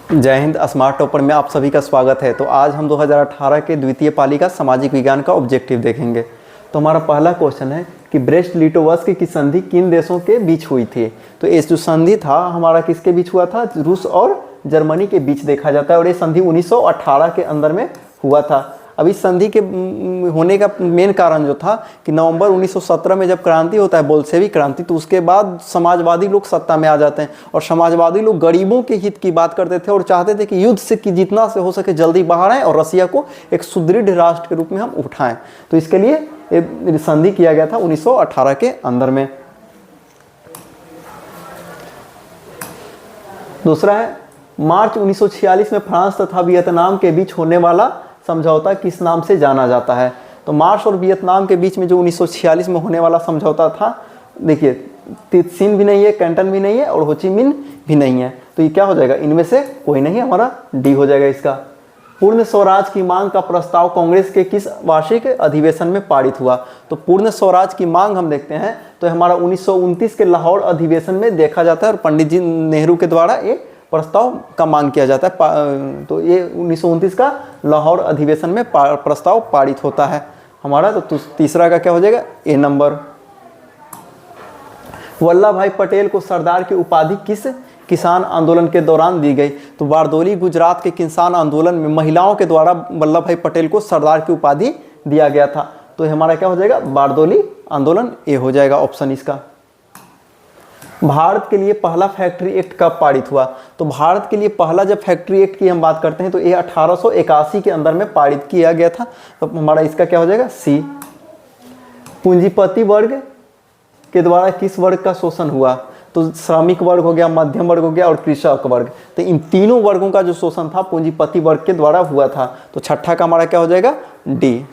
जय Hind. Smart topper में आप सभी का स्वागत है। तो आज हम 2018 के द्वितीय पाली का सामाजिक विज्ञान का ऑब्जेक्टिव देखेंगे। तो हमारा पहला क्वेश्चन है कि ब्रेस्ट लिटोवस्क की संधि किन देशों के बीच हुई थी। तो ये जो संधि था हमारा किसके बीच हुआ था, रूस और जर्मनी के बीच देखा जाता है और ये संधि 1918 के अंदर में हुआ था। अब इस संधि के होने का मेन कारण जो था कि नवंबर 1917 में जब क्रांति होता है, बोल्शेविक क्रांति, तो उसके बाद समाजवादी लोग सत्ता में आ जाते हैं और समाजवादी लोग गरीबों के हित की बात करते थे और चाहते थे कि युद्ध से कि जितना से हो सके जल्दी बाहर आए और रसिया को एक सुदृढ़ राष्ट्र के रूप में हम उठाएं। तो इसके लिए ये संधि किया गया था 1918 के अंदर में। दूसरा है मार्च 1946 में फ्रांस तथा वियतनाम के बीच होने वाला समझौता किस नाम से जाना जाता है। तो मार्च और वियतनाम के बीच में जो 1946 में होने वाला समझौता था, देखिए तितसिन भी नहीं है, कैंटन भी नहीं है और होचिमिन भी नहीं है। तो ये क्या हो जाएगा, इनमें से कोई नहीं, हमारा डी हो जाएगा इसका। पूर्ण स्वराज की मांग का प्रस्ताव कांग्रेस के किस वार्षिक अधिवेशन में पारित हुआ। तो पूर्ण स्वराज की मांग हम देखते हैं तो हमारा 1929 के लाहौर अधिवेशन में देखा जाता है और पंडित जी नेहरू के द्वारा ये प्रस्ताव का मांग किया जाता है। तो ये 1929 का लाहौर अधिवेशन में प्रस्ताव पारित होता है हमारा। तो तीसरा का क्या हो जाएगा, ए नंबर। वल्लभ भाई पटेल को सरदार की उपाधि किस किसान आंदोलन के दौरान दी गई। तो बारदोली गुजरात के किसान आंदोलन में महिलाओं के द्वारा वल्लभ भाई पटेल को सरदार की उपाधि दिया गया था। तो हमारा क्या हो जाएगा, बारदोली आंदोलन, ए हो जाएगा ऑप्शन इसका। भारत के लिए पहला फैक्ट्री एक्ट कब पारित हुआ। तो भारत के लिए पहला जब फैक्ट्री एक्ट की हम बात करते हैं तो ये 1881 के अंदर में पारित किया गया था। तो हमारा इसका क्या हो जाएगा, सी। पूंजीपति वर्ग के द्वारा किस वर्ग का शोषण हुआ। तो श्रमिक वर्ग हो गया, मध्यम वर्ग हो गया और कृषक वर्ग। तो इन तीनों वर्गों का जो शोषण था पूंजीपति वर्ग के द्वारा हुआ था। तो छठा का हमारा क्या हो जाएगा, डी।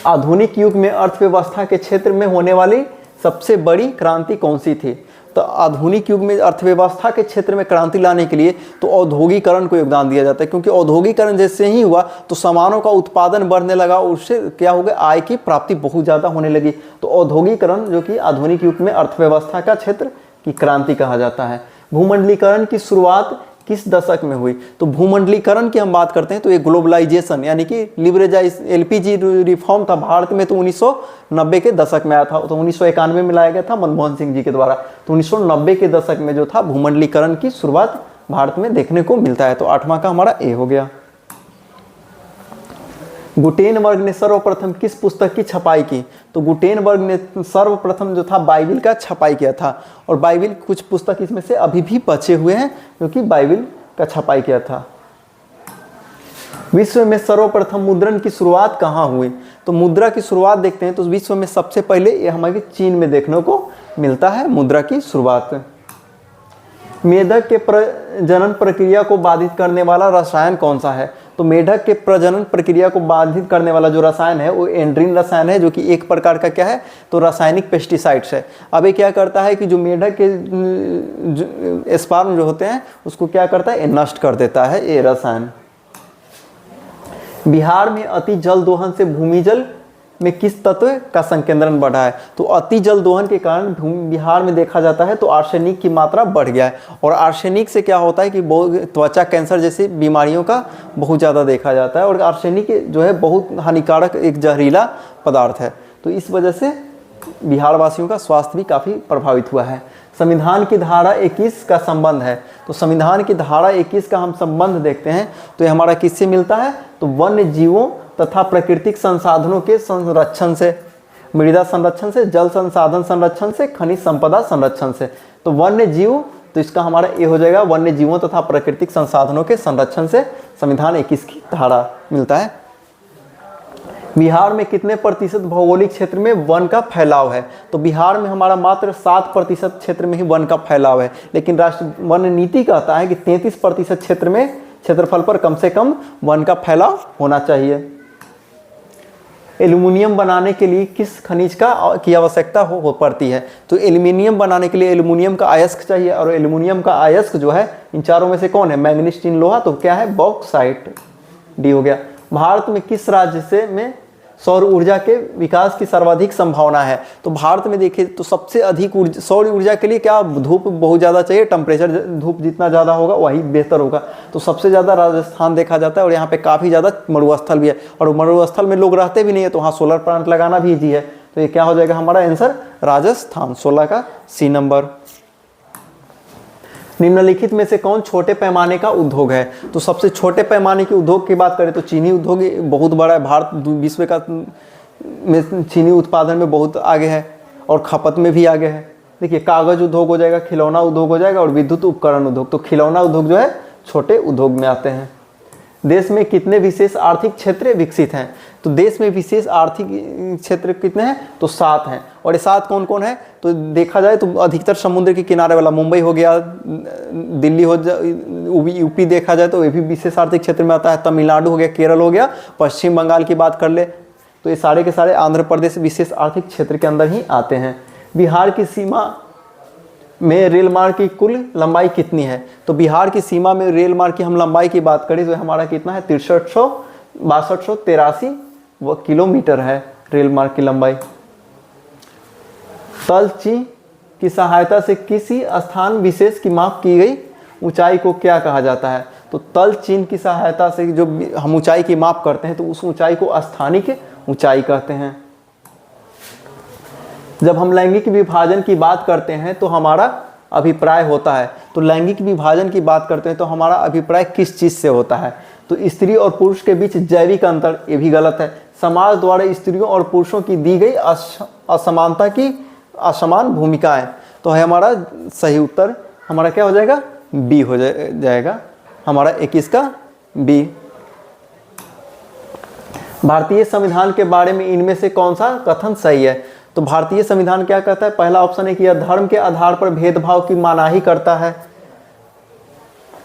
आधुनिक युग में अर्थव्यवस्था के क्षेत्र में होने वाली सबसे बड़ी क्रांति कौन सी थी। तो आधुनिक युग में अर्थव्यवस्था के क्षेत्र में क्रांति लाने के लिए तो औद्योगिकरण को योगदान दिया जाता है, क्योंकि औद्योगिकरण जैसे ही हुआ तो सामानों का उत्पादन बढ़ने लगा और उससे क्या हो गया, आय की प्राप्ति बहुत ज़्यादा होने लगी। तो औद्योगिकरण जो कि आधुनिक युग में अर्थव्यवस्था का क्षेत्र की क्रांति कहा जाता है। भूमंडलीकरण की शुरुआत किस दशक में हुई। तो भूमंडलीकरण की हम बात करते हैं तो ये ग्लोबलाइजेशन यानी कि लिबरेजाइज एलपीजी रिफॉर्म था भारत में, तो 1990 के दशक में आया था। तो 1991 में लाया गया था मनमोहन सिंह जी के द्वारा। तो 1990 के दशक में जो था भूमंडलीकरण की शुरुआत भारत में देखने को मिलता है। तो आठवां का हमारा ए हो गया। गुटेनबर्ग ने सर्वप्रथम किस पुस्तक की छपाई की। तो गुटेनबर्ग ने सर्वप्रथम जो था बाइबिल का छपाई किया था और बाइबिल कुछ पुस्तक इसमें से अभी भी बचे हुए हैं जो कि बाइबिल का छपाई किया था। विश्व में सर्वप्रथम मुद्रण की शुरुआत कहाँ हुई। तो मुद्रा की शुरुआत देखते हैं तो विश्व में सबसे पहले ये हमारे चीन में देखने को मिलता है मुद्रा की शुरुआत। मेढक के प्रजनन प्रक्रिया को बाधित करने वाला रसायन कौन सा है। तो मेढक के प्रजनन प्रक्रिया को बाधित करने वाला जो रसायन है वो एंड्रीन रसायन है, जो कि एक प्रकार का क्या है, तो रासायनिक पेस्टिसाइड्स है। अब ये क्या करता है कि जो मेढक के स्पर्म जो होते हैं उसको क्या करता है, नष्ट कर देता है ये रसायन। बिहार में अति जल दोहन से भूमि जल में किस तत्व का संकेंद्रण बढ़ा है। तो अति जल दोहन के कारण बिहार में देखा जाता है तो आर्सेनिक की मात्रा बढ़ गया है और आर्सेनिक से क्या होता है कि त्वचा कैंसर जैसी बीमारियों का बहुत ज़्यादा देखा जाता है और आर्सेनिक जो है बहुत हानिकारक एक जहरीला पदार्थ है। तो इस वजह से बिहार वासियों का स्वास्थ्य भी काफ़ी प्रभावित हुआ है। संविधान की धारा 21 का संबंध है। तो संविधान की धारा 21 का हम संबंध देखते हैं तो ये हमारा किससे मिलता है, तो वन्य जीवों तथा प्राकृतिक संसाधनों के संरक्षण से, मृदा संरक्षण से, जल संसाधन संरक्षण से, खनिज संपदा संरक्षण से। तो वन्य जीव, तो इसका हमारा ये हो जाएगा, वन्य जीवों तथा प्राकृतिक संसाधनों के संरक्षण से संविधान 21 की धारा मिलता है। बिहार में कितने प्रतिशत भौगोलिक क्षेत्र में वन का फैलाव है। तो बिहार में हमारा मात्र 7% क्षेत्र में ही वन का फैलाव है, लेकिन राष्ट्रीय वन नीति कहता है कि 33% क्षेत्र में, क्षेत्रफल पर कम से कम वन का फैलाव होना चाहिए। एल्युमिनियम बनाने के लिए किस खनिज की आवश्यकता हो पड़ती है। तो एल्युमिनियम बनाने के लिए एल्युमिनियम का अयस्क चाहिए और एल्युमिनियम का अयस्क जो है इन चारों में से कौन है, मैग्नीज, टिन, लोहा। तो क्या है, बॉक्साइट, डी हो गया। भारत में किस राज्य से में सौर ऊर्जा के विकास की सर्वाधिक संभावना है। तो भारत में देखिए तो सबसे अधिक सौर ऊर्जा के लिए क्या, धूप बहुत ज़्यादा चाहिए, टेम्परेचर धूप जितना ज़्यादा होगा वही बेहतर होगा। तो सबसे ज़्यादा राजस्थान देखा जाता है, और यहाँ पे काफ़ी ज़्यादा मरुस्थल भी है, और मरुस्थल में लोग रहते भी नहीं है, तो वहाँ सोलर प्लांट लगाना भी ईजी है। तो ये क्या हो जाएगा हमारा आंसर, राजस्थान, 16 का सी नंबर। निम्नलिखित में से कौन छोटे पैमाने का उद्योग है? तो सबसे छोटे पैमाने के उद्योग की बात करें तो चीनी उद्योग बहुत बड़ा है। भारत विश्व का में चीनी उत्पादन में बहुत आगे है और खपत में भी आगे है। देखिए कागज उद्योग हो जाएगा, खिलौना उद्योग हो जाएगा और विद्युत उपकरण उद्योग। तो खिलौना उद्योग जो है छोटे उद्योग में आते हैं। देश में कितने विशेष आर्थिक क्षेत्र विकसित हैं? तो देश में विशेष आर्थिक क्षेत्र कितने हैं? तो 7 हैं। और ये 7 कौन कौन है? तो देखा जाए तो अधिकतर समुद्र के किनारे वाला मुंबई हो गया, दिल्ली हो यूपी देखा जाए तो ये भी विशेष आर्थिक क्षेत्र में आता है। तमिलनाडु हो गया, केरल हो गया, पश्चिम बंगाल की बात कर ले तो ये सारे के सारे आंध्र प्रदेश विशेष आर्थिक क्षेत्र के अंदर ही आते हैं। बिहार की सीमा में रेल मार्ग की कुल लंबाई कितनी है? तो बिहार की सीमा में रेल मार्ग की हम लंबाई की बात करें तो हमारा कितना है, 6383 किलोमीटर है रेल मार्ग की लंबाई। तलची की सहायता से किसी स्थान विशेष की माप की गई ऊंचाई को क्या कहा जाता है? तो तल चिन्ह की सहायता से जो हम ऊंचाई की माप करते हैं तो उस ऊंचाई को स्थानिक ऊंचाई कहते हैं। जब हम लैंगिक विभाजन की बात करते हैं तो हमारा अभिप्राय होता है, तो लैंगिक विभाजन की बात करते हैं तो हमारा अभिप्राय किस चीज़ से होता है? तो स्त्री और पुरुष के बीच जैविक अंतर, ये भी गलत है। समाज द्वारा स्त्रियों और पुरुषों की दी गई असमानता की असमान भूमिकाएं, तो है हमारा सही उत्तर हमारा क्या हो जाएगा, बी हो जाएगा हमारा 21 का बी। भारतीय संविधान के बारे में इनमें से कौन सा कथन सही है? तो भारतीय संविधान क्या कहता है? पहला ऑप्शन है कि यह धर्म के आधार पर भेदभाव की मनाही करता है,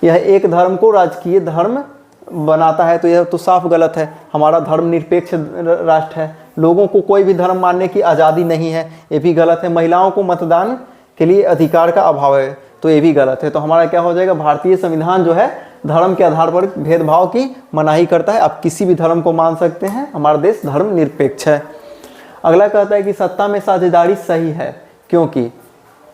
यह एक धर्म को राजकीय धर्म बनाता है, तो यह तो साफ गलत है। हमारा धर्म निरपेक्ष राष्ट्र है, लोगों को कोई भी धर्म मानने की आज़ादी नहीं है, ये भी गलत है। महिलाओं को मतदान के लिए अधिकार का अभाव है, तो ये भी गलत है। तो हमारा क्या हो जाएगा, भारतीय संविधान जो है धर्म के आधार पर भेदभाव की मनाही करता है, आप किसी भी धर्म को मान सकते हैं, हमारा देश धर्म निरपेक्ष है। अगला कहता है कि सत्ता में साझेदारी सही है क्योंकि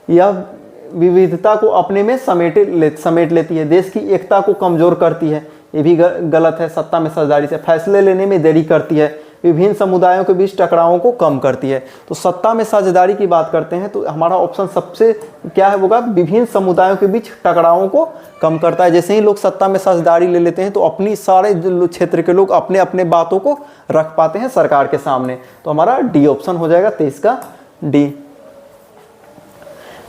यह विविधता को अपने में समेट लेती है, देश की एकता को कमजोर करती है, ये भी गलत है। सत्ता में साझेदारी से फैसले लेने में देरी करती है, विभिन्न समुदायों के बीच टकरावों को कम करती है। तो सत्ता में साझेदारी की बात करते हैं तो हमारा ऑप्शन सबसे क्या है होगा, विभिन्न समुदायों के बीच टकरावों को कम करता है। जैसे ही लोग सत्ता में साझेदारी ले लेते हैं तो अपनी सारे क्षेत्र के लोग अपने अपने बातों को रख पाते हैं सरकार के सामने, तो हमारा डी ऑप्शन हो जाएगा 23 का डी।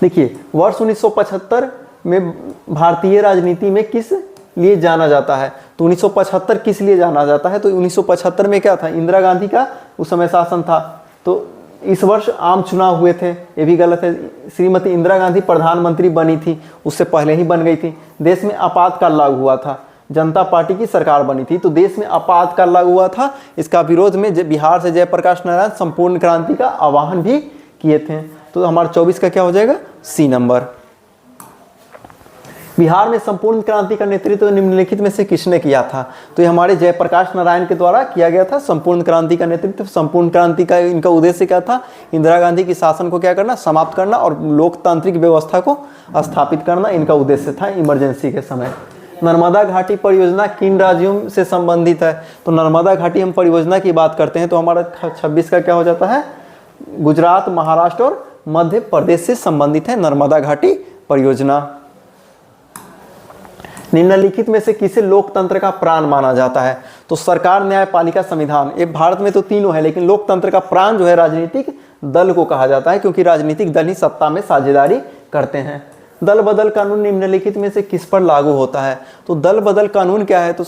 देखिए वर्ष 1975 में भारतीय राजनीति में किस लिए जाना जाता है? तो 1975 किस लिए जाना जाता है? तो 1975 में क्या था, इंदिरा गांधी का उस समय शासन था, तो इस वर्ष आम चुनाव हुए थे, ये भी गलत है। श्रीमती इंदिरा गांधी प्रधानमंत्री बनी थी, उससे पहले ही बन गई थी। देश में आपातकाल लागू हुआ था, जनता पार्टी की सरकार बनी थी, तो देश में आपातकाल लागू हुआ था। इसका विरोध में बिहार से जयप्रकाश नारायण संपूर्ण क्रांति का आह्वान भी किए थे। तो हमारा 24 का क्या हो जाएगा, सी नंबर। बिहार में संपूर्ण क्रांति का नेतृत्व निम्नलिखित में से किसने किया था? तो ये हमारे जयप्रकाश नारायण के द्वारा किया गया था संपूर्ण क्रांति का नेतृत्व। संपूर्ण क्रांति का इनका उद्देश्य क्या था? इंदिरा गांधी की शासन को क्या करना, समाप्त करना और लोकतांत्रिक व्यवस्था को स्थापित करना, इनका उद्देश्य था इमरजेंसी के समय। नर्मदा घाटी परियोजना किन राज्यों से संबंधित है? तो नर्मदा घाटी हम परियोजना की बात करते हैं तो हमारा 26 का क्या हो जाता है, गुजरात, महाराष्ट्र और मध्य प्रदेश से संबंधित है नर्मदा घाटी परियोजना। निम्नलिखित में से किसे लोकतंत्र का प्राण माना जाता है? तो सरकार, न्यायपालिका, संविधान। ये भारत में तो तीनों है, लेकिन लोकतंत्र का प्राण जो है राजनीतिक दल को कहा जाता है, क्योंकि राजनीतिक दल ही सत्ता में साझेदारी करते हैं। दल बदल कानून निम्नलिखित में से किस पर लागू होता है? तो दल बदल कानून क्या है? तो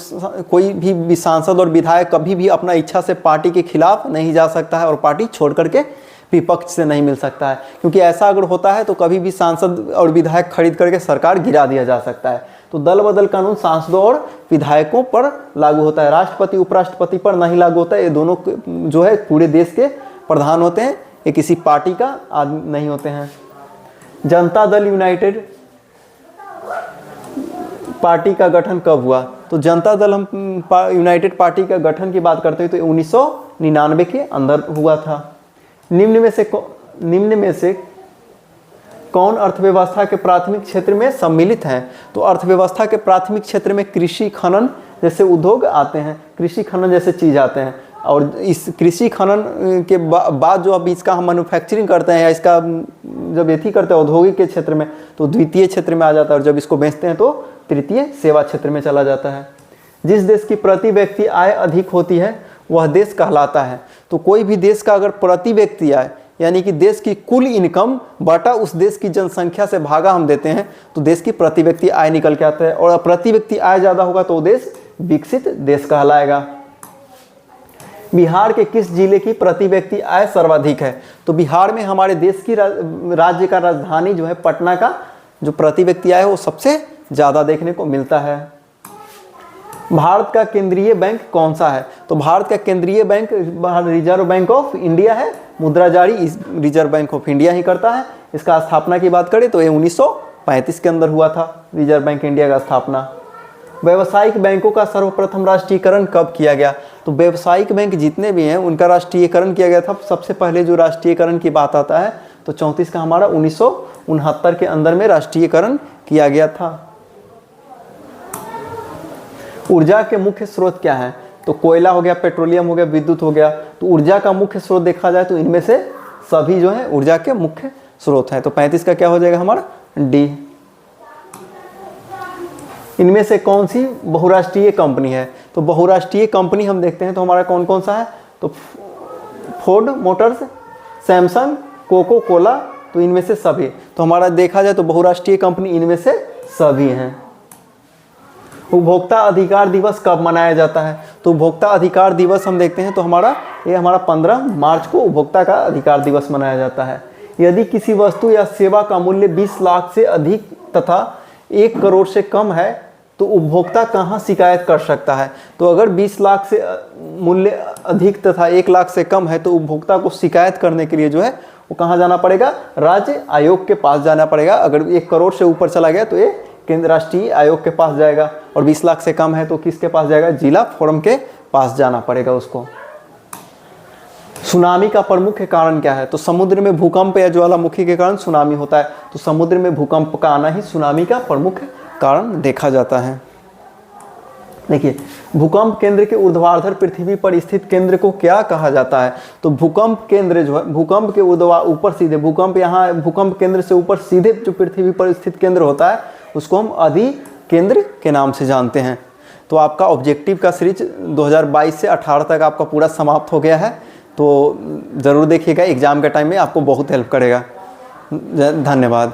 कोई भी सांसद और विधायक कभी भी अपना इच्छा से पार्टी के खिलाफ नहीं जा सकता है और पार्टी छोड़ करके विपक्ष से नहीं मिल सकता है, क्योंकि ऐसा अगर होता है तो कभी भी सांसद और विधायक खरीद करके सरकार गिरा दिया जा सकता है। तो दल बदल कानून सांसदों और विधायकों पर लागू होता है, राष्ट्रपति उपराष्ट्रपति पर नहीं लागू होता है। ये दोनों जो है पूरे देश के प्रधान होते हैं, ये किसी पार्टी का आदमी नहीं होते हैं। जनता दल यूनाइटेड पार्टी का गठन कब हुआ? तो जनता दल हम यूनाइटेड पार्टी का गठन की बात करते हैं तो 1999 के अंदर हुआ था। निम्न में से कौन अर्थव्यवस्था के प्राथमिक क्षेत्र में सम्मिलित हैं? तो अर्थव्यवस्था के प्राथमिक क्षेत्र में कृषि खनन जैसे उद्योग आते हैं, कृषि खनन जैसे चीज़ आते हैं। और इस कृषि खनन के बाद जो अब इसका हम मैन्युफैक्चरिंग करते हैं या इसका जब एथी करते हैं औद्योगिक के क्षेत्र में तो द्वितीय क्षेत्र में आ जाता है, और जब इसको बेचते हैं तो तृतीय सेवा क्षेत्र में चला जाता है। जिस देश की प्रति व्यक्ति आय अधिक होती है वह देश कहलाता है। तो कोई भी देश का अगर प्रति व्यक्ति आय यानी कि देश की कुल इनकम बटा उस देश की जनसंख्या से भागा हम देते हैं तो देश की प्रति व्यक्ति आय निकल के आता है, और प्रति व्यक्ति आय ज़्यादा होगा तो देश विकसित देश कहलाएगा। बिहार के किस जिले की प्रति व्यक्ति आय सर्वाधिक है? तो बिहार में हमारे देश की राज्य का राजधानी जो है पटना का जो प्रति व्यक्ति आय है वो सबसे ज़्यादा देखने को मिलता है। भारत का केंद्रीय बैंक कौन सा है? तो भारत का केंद्रीय bank reserve bank of India है। मुद्रा जारी इस रिजर्व बैंक ऑफ इंडिया ही करता है। इसका स्थापना की बात करें तो ये 1935 के अंदर हुआ था रिजर्व बैंक इंडिया का स्थापना। व्यावसायिक बैंकों का सर्वप्रथम राष्ट्रीयकरण कब किया गया? तो व्यावसायिक बैंक जितने भी हैं उनका राष्ट्रीयकरण किया गया था। सबसे पहले जो राष्ट्रीयकरण की बात आता है तो 34 का हमारा 1969 के अंदर में राष्ट्रीयकरण किया गया था। ऊर्जा के मुख्य स्रोत क्या है? तो कोयला हो गया, पेट्रोलियम हो गया, विद्युत हो गया। तो ऊर्जा का मुख्य स्रोत देखा जाए तो इनमें से सभी जो है ऊर्जा के मुख्य स्रोत हैं। तो 35 का क्या हो जाएगा हमारा डी। इनमें से कौन सी बहुराष्ट्रीय कंपनी है? तो बहुराष्ट्रीय कंपनी हम देखते हैं तो हमारा कौन कौन सा है? तो Ford Motors, Samsung, Coca Cola, तो इनमें से सभी। तो हमारा देखा जाए तो बहुराष्ट्रीय कंपनी इनमें से सभी हैं। उपभोक्ता अधिकार दिवस कब मनाया जाता है? तो उपभोक्ता अधिकार दिवस हम देखते हैं तो हमारा 15 मार्च को उपभोक्ता का अधिकार दिवस मनाया जाता है। यदि किसी वस्तु या सेवा का मूल्य 20 लाख से अधिक तथा 1 करोड़ से कम है तो उपभोक्ता कहाँ शिकायत कर सकता है? तो अगर 20 लाख से मूल्य अधिक तथा 1 लाख से कम है तो उपभोक्ता को शिकायत करने के लिए जो है वो कहाँ जाना पड़ेगा? राज्य आयोग के पास जाना पड़ेगा। अगर 1 करोड़ से ऊपर चला गया तो ये केंद्र राष्ट्रीय आयोग के पास जाएगा, और 20 लाख से कम है तो किसके पास जाएगा? जिला फोरम के पास जाना पड़ेगा उसको। सुनामी का प्रमुख कारण क्या है? तो समुद्र में भूकंप या ज्वालामुखी के कारण सुनामी होता है। तो समुद्र में भूकंप का आना ही सुनामी का प्रमुख कारण देखा जाता है। देखिए, भूकंप केंद्र के ऊर्ध्वाधर पृथ्वी पर स्थित केंद्र को क्या कहा जाता है? तो भूकंप केंद्र जो है भूकंप के ऊपर सीधे भूकंप केंद्र से ऊपर सीधे जो पृथ्वी पर स्थित केंद्र होता है उसको हम अधि केंद्र के नाम से जानते हैं। तो आपका ऑब्जेक्टिव का सीरीज 2022 से 18 तक आपका पूरा समाप्त हो गया है। तो ज़रूर देखिएगा, एग्ज़ाम के टाइम में आपको बहुत हेल्प करेगा। धन्यवाद।